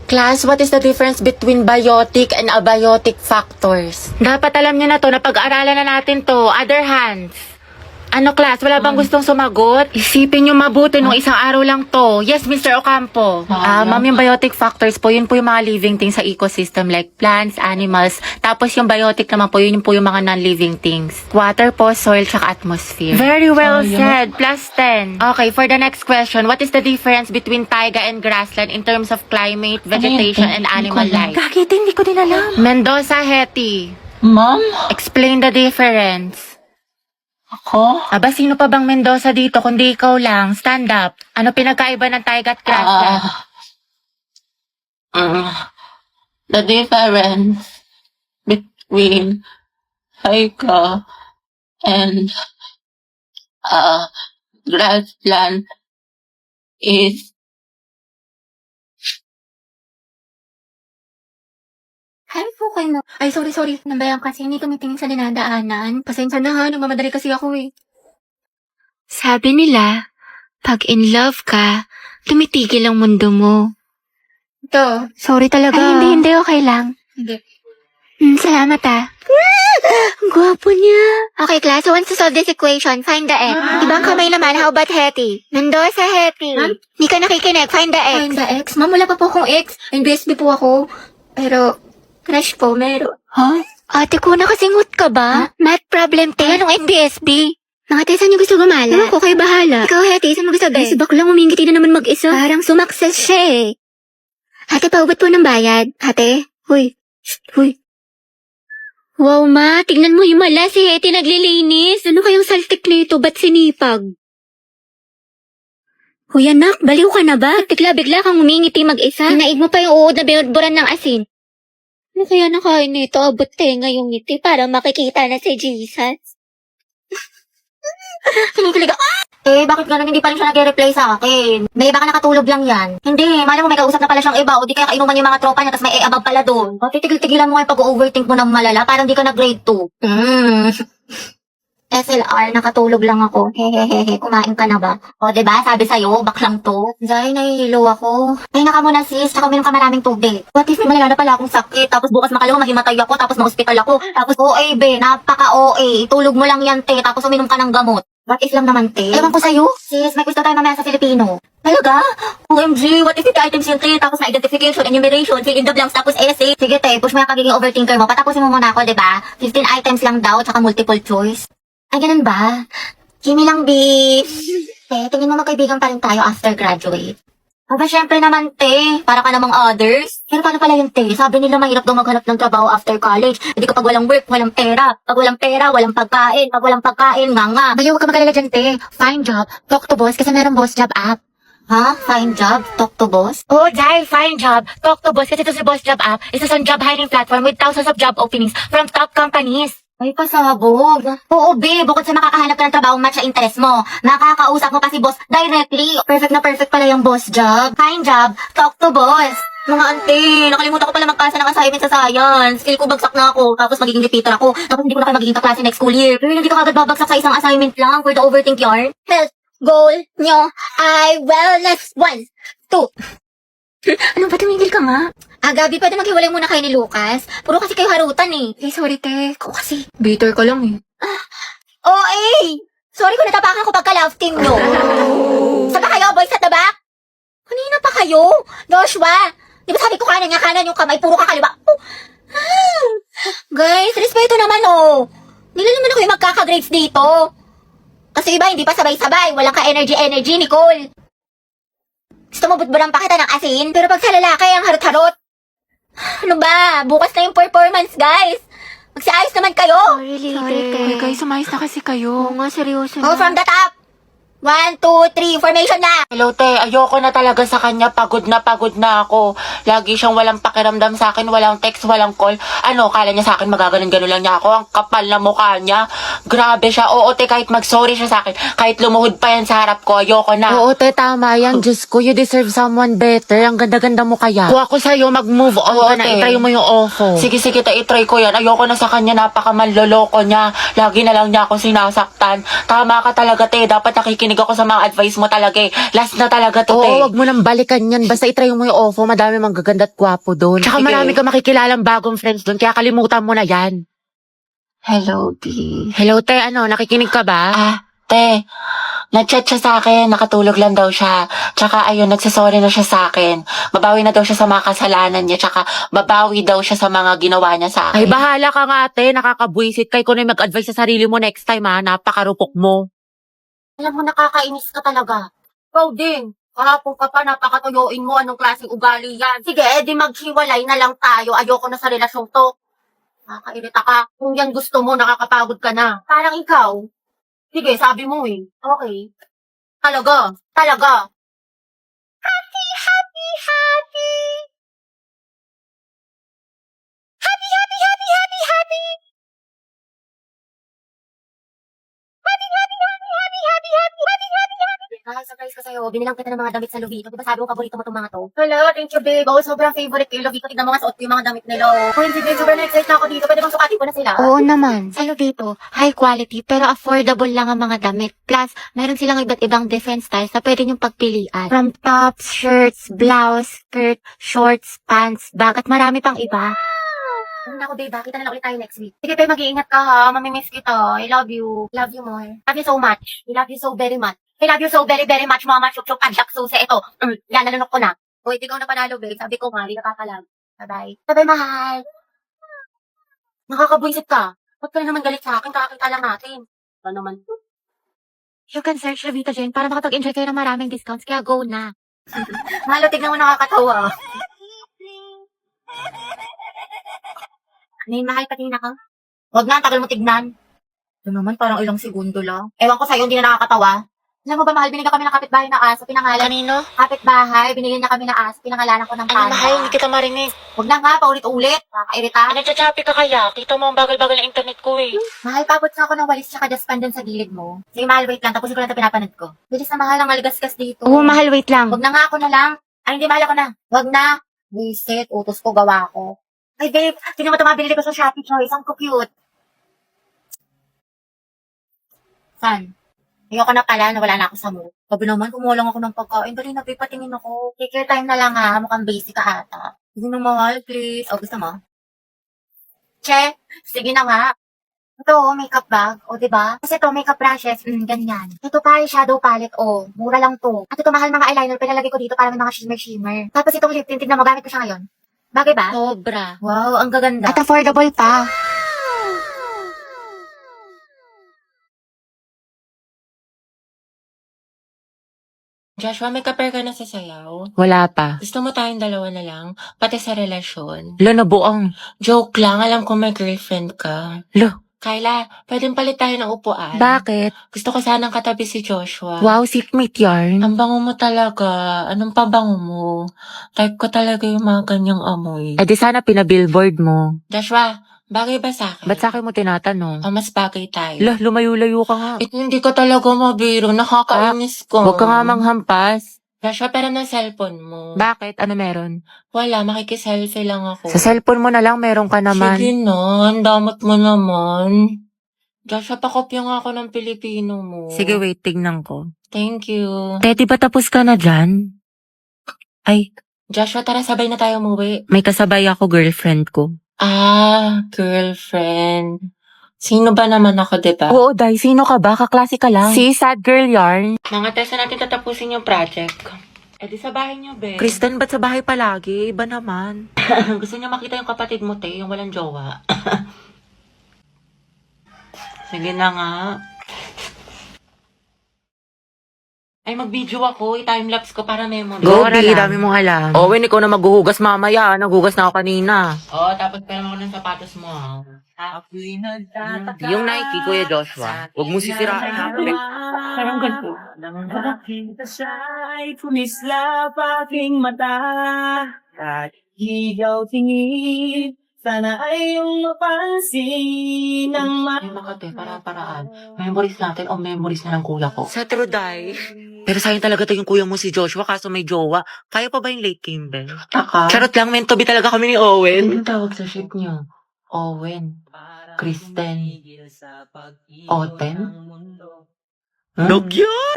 Class, what is the difference between biotic and abiotic factors? Dapat alam niyo na to, napag-aaralan na natin to. Other hands. Ano, class? Wala bang gustong sumagot? Isipin niyo mabuti nung isang araw lang to. Yes, Mr. Ocampo. Ma'am, yung biotic factors po, yun po yung mga living things sa ecosystem like plants, animals. Tapos yung biotic naman po, yun po yung mga non-living things. Water po, soil, tsaka atmosphere. Very well said. Plus 10. Okay, for the next question, what is the difference between taiga and grassland in terms of climate, vegetation, and animal life? Kakit, hindi ko din alam. Mendoza, Hetty. Ma'am? Explain the difference. Ako? Aba, sino pa bang Mendoza dito kundi ikaw lang? Stand up. Ano pinagkaiba ng taiga at grassland? The difference between taiga and grassland is Ay, okay na. Ay, sorry. Nambayan kasi hindi tumitingin sa dinadaanan. Pasensya na ha, nagmamadali kasi ako eh. Sabi nila, pag in love ka, tumitigil ang mundo mo. Ito. Sorry talaga. Ay, hindi. Okay lang. Hindi. Salamat ah. Ang gwapo niya. Okay, class. Who wants to solve this equation? Find the x. Ibang kamay naman. How about Hetty? Mendoza, Hetty. Hindi ka nakikinig. Find the x. Find the x? Ma'am, wala pa po akong x. NBSB po ako. Pero, crush po, meron. Huh? Ate ko, nakasingot ka ba? Math problem, te. Anong NBSB? Mga te, saan niyo gusto gumala? Ewan ko, kayo bahala. Ikaw, Hetty, saan mo gusto be? Si baklang umingiti na naman mag-isa. Parang sumakses siya eh. Ate, paubot po ng bayad. Ate? Huy. Huy. Wow, ma. Tingnan mo yung mala. Si Hetty naglilinis. Ano kayong saltik nito? Ba't sinipag? Huy, anak. Baliw ka na ba? Bigla kang umingiti mag-isa. Naig mo pa yung uod na binudburan ng asin. Ano kaya nakain nito? Abot tenga yung ngiti para makikita na si Jesus. Kinikilig ako. Bakit gano'n hindi pa rin siya nag-reply sa akin? May baka nakatulog lang yan. Hindi, mali mo may kausap na pala siyang iba o di kaya kainuman yung mga tropa niya tapos may above pala doon. O titigil-tigilan mo yung pag-overthink mo ng malala parang di ka nag-grade 2. SLR, nakatulog lang ako. Hehehehe, kumain ka na ba? O, diba? Sabi sa'yo, baklang to. Dahil nahihilo ako. Ay, naka muna sis, tsaka uminom ka maraming tubig. What if may malala pala akong sakit, tapos bukas makalawa mahimatay ako, tapos ma-hospital ako, tapos OA be, napaka-OA. Tulog mo lang yan, te, tapos uminom ka ng gamot. What if lang naman, te? Ewan ko sa'yo. Sis, may gusto tayo mamaya sa Filipino. Talaga? OMG, what if 50 items yung te, tapos na identification, enumeration, fill in the blanks, tapos essay. Sige, te, push mo yung pagiging overthinker mo. Patapusin mo muna ako, diba? 15 items lang daw, tsaka multiple choice. Ay, ganun ba? Kimi lang, beef. Te, tingin mo magkaibigan pa rin tayo after graduate. Aba, syempre naman, te. Para ka namang others. Pero paano pala yung te? Sabi nila mahirap daw maghanap ng trabaho after college. Hindi kapag walang work, walang pera. Pag walang pera, walang pagkain. Pag walang pagkain, nga. Bayo, huwag ka magalala dyan, te. Find job. Talk to boss kasi meron boss job app. Ha? Find job? Talk to boss? Oo, Jai, find job. Talk to boss kasi ito si Boss Job app. Isa sa job hiring platform with thousands of job openings from top companies. Ay, pasabog. Oo, be. Bukod sa makakahanap ka ng trabaho match sa interest mo, nakakausap mo pa si boss directly. Perfect na perfect pala yung boss job. Find job, talk to boss. Mga ante, nakalimutan ko pala magpasa ng assignment sa science. Skill ko bagsak na ako, tapos magiging repeater ako. Tapos hindi ko na kayo magiging kaklase next school year. Pero hindi ka agad babagsak sa isang assignment lang for the overthink yarn. Health goal nyo ay wellness 1, 2. Ano ba, tumigil ka nga? Gabi, pwede maghiwalay muna kayo ni Lucas. Puro kasi kayo harutan eh. Sorry, te. Ikaw kasi. Bitter ka lang eh. Sorry kung natapakan ko pagka-love team nyo. Saan ba kayo, boys at the back? Kanina pa kayo? Joshua, di ba sabi ko kanan yung kamay, puro kakaliwa. Guys, respeto naman oh. Nila naman ako yung magkaka-grades dito. Kasi iba, hindi pa sabay-sabay. Walang ka-energy, Nicole. Gusto mo butburan pa kita ng asin? Pero pag sa lalaki, ang harot-harot. Ano ba? Bukas na yung performance, guys. Magsiayos naman kayo. Sorry, te. Guys, sumayos na kasi kayo. Oo nga, seryoso na. Go from the top. 1, 2, 3, formation na! Hello, te. Ayoko na talaga sa kanya. Pagod na ako. Lagi siyang walang pakiramdam sa akin. Walang text, walang call. Ano, kala niya sa akin magaganon-ganon lang niya ako. Ang kapal na mukha niya. Grabe siya. Oo, te, kahit mag-sorry siya sa akin. Kahit lumuhod pa yan sa harap ko, ayoko na. Oo, te, tama yan. Diyos ko, you deserve someone better. Ang ganda-ganda mo kaya. Kung ako sa'yo, mag-move on ka na. Itry mo yung ofo. Sige, te, itry ko yan. Ayoko na sa kanya. Napakamanloloko niya. Lagi na lang niya ako sinasaktan. Tama ka talaga, te. Dapat nakikinig ako sa mga advice mo talaga eh. Last na talaga to, te. Oo, wag mo nang balikan yan. Basta itry mo yung ofo. Madami mang gaganda at gwapo doon. Tsaka Sige. marami ka makikilalang bagong friends doon, kaya kalimutan mo na yan. Hello, D. Hello, te, nakikinig ka ba? Te, nag-chat siya sa akin, nakatulog lang daw siya. Tsaka ayun, nagsasorry na siya sa akin. Babawi na daw siya sa mga kasalanan niya, tsaka babawi daw siya sa mga ginawa niya sa akin. Ay, bahala ka nga, te, nakakabwisit. Kay ko na mag-advise sa sarili mo next time, ha? Napakarupok mo. Alam mo, nakakainis ka talaga. Ikaw din. Kahapon ka pa, napakatuyoin mo. Anong klaseng ugali yan? Sige, edi maghiwalay na lang tayo. Ayoko na sa relasyong to. Nakakairita ka. Kung yan gusto mo, nakakapagod ka na. Parang ikaw. Sige, sabi mo eh. Okay. Talaga. Talaga. Happy, happy, happy. Happy, happy, happy, happy, happy. Surprise ko sa'yo. Binilang kita ng mga damit sa Lovito. Diba sabi mo, paborito mo itong mga to? Hello, thank you, babe. Oo, sobrang favorite ko yung Lovito. Tignan mo nga suot ko yung mga damit nila. Oh, hindi, babe. Sobrang excited na ako dito. Pwede bang sukatin ko na sila? Oo naman, sa Lovito, high quality pero affordable lang ang mga damit. Plus, meron silang iba't ibang different styles na pwede niyong pagpilian. From tops, shirts, blouse, skirt, shorts, pants, bag, at marami pang iba. Ako, babe. Kita na lang ulit tayo next week. Sige, babe. Mag-iingat ka, ha. Mamimiss kita. I love you. Love you more. Love you so much. I love you so very much. I love you so very, very much, mama. Chup-chup, adlak, susi. Ito. Yan, nalunok ko na. Wait, ikaw na panalo, babe. Sabi ko nga, hindi nakakalag. Bye-bye. Bye-bye, mahal. Nakakabwisit ka. Ba't ka na naman galit sa akin? Kakakita lang natin. Ba naman? You can search Lovito Jen para makapag-enjoy kayo ng maraming discounts, kaya go na. Mahal, tignan mo nakakatawa. Ano yun, mahal, patingin ako? Huwag na, ang tagal mo tignan. Ito naman, parang ilang segundo lang. Ewan ko sa'yo, hindi na nakakatawa. Alam mo ba, mahal, binigyan kami ng kapitbahay na aso, pinangalan. Kanino? Kapitbahay, binigyan niya kami ng aso, pinangalanan ko ng panda. kita marinig. Huwag na nga, paulit-ulit. Nakakairita. Nagchachapi ka kaya? Kita mo ang bagal-bagal ng internet ko, eh. Mahal, papot nga ako ng walis tsaka dustpan dun sa gilid mo. Sige, mahal, wait lang. Tapusin ko lang ito pinapanood ko. Bilis na, mahal, ang maligasgas dito. Oo, mahal, wait lang. Huwag na nga, ako na lang. Ay, hindi, mahal, ako na. Huwag na. Visit, utos ko, gawa ko. Ay, babe, tingnan mo ito mga binili ko sa Shopee Choice. Ang cute. San? Ayoko na pala, nawala na ako sa mood. Sabi naman, kumuha lang ako ng pagkain. Dali na, babe, patingin ako. Take your time na lang, ha. Mukhang basic ka ata. Sige na, mahal, please. O, gusto mo? Che, sige na nga. Ito, makeup bag. O, diba? Kasi ito, makeup brushes. Ganyan. Ito pa, shadow palette. O, mura lang to. At ito, mahal mga eyeliner. Pinalagay ko dito para may mga shimmer-shimmer. Tapos itong lip tint, tignan mo, gamit ko siya ngayon. Bagay ba? Sobra. Wow, ang gaganda. At affordable pa. Joshua, may ka-pair ka na sa sayaw? Wala pa. Gusto mo tayong dalawa na lang? Pati sa relasyon? Lo, nabuang. Joke lang, alam ko may girlfriend ka. Lo, Kyla, pwedeng palit tayo ng upuan. bakit? Gusto ko sanang katabi si Joshua. Wow, seatmate yarn. Ang bango mo talaga. Anong pabango mo? Type ko talaga yung mga ganyang amoy. Eh di sana pinabillboard mo. Joshua, bagay ba sa akin? Ba't sa akin mo tinatanong? Mas bagay tayo. Lo, lumayo-layo ka nga. Hindi ko talaga mabiro. Nakakainis ko. Huwag ka nga manghampas. Joshua, pero ng cellphone mo. Bakit? Ano meron? Wala, makikiselfie lang ako. Sa cellphone mo na lang, meron ka naman. Sige na, ang damot mo naman. Joshua, pakopya nga ako ng Pilipino mo. Sige, wait, tignan ko. Thank you. Te, di ba tapos ka na dyan? Ay, Joshua, tara sabay na tayo umuwi. may kasabay ako, girlfriend ko. Girlfriend. Sino ba naman ako, diba? Oo, Day, sino ka ba? Kaklase ka lang. Si Sad Girl Yarn. Mga tesa natin tatapusin yung project. Eh di sa bahay niyo, be. Kristen, ba't sa bahay palagi? Iba naman. Gusto niyo makita yung kapatid mo, te, yung walang jowa. Sige na nga. Ay, mag-video ako. I-timelapse ko para memory. Go, Di, dami mong alam. Owen, ikaw na maghuhugas mamaya. Naghugas na ako kanina. Oo, tapos pera mo ng sapatos mo, ha? Yung Nike, Kuya Joshua. Huwag mo sisirain. Parang ganito. Nang makita siya'y kumislap aking mata at higaw tingin. Sana ay iyong mapansin ang Ay, makate, para-paraan. Memories natin o memories na ng kuya ko. Sa true, Day. Pero sayang talaga to yung kuya mo si Joshua kaso may jowa. Kaya pa ba yung late Kimber? Taka. Charot lang, meant to be talaga kami ni Owen. Anong tawag sa ship niyo? Owen. Kristen. Oten? No cute!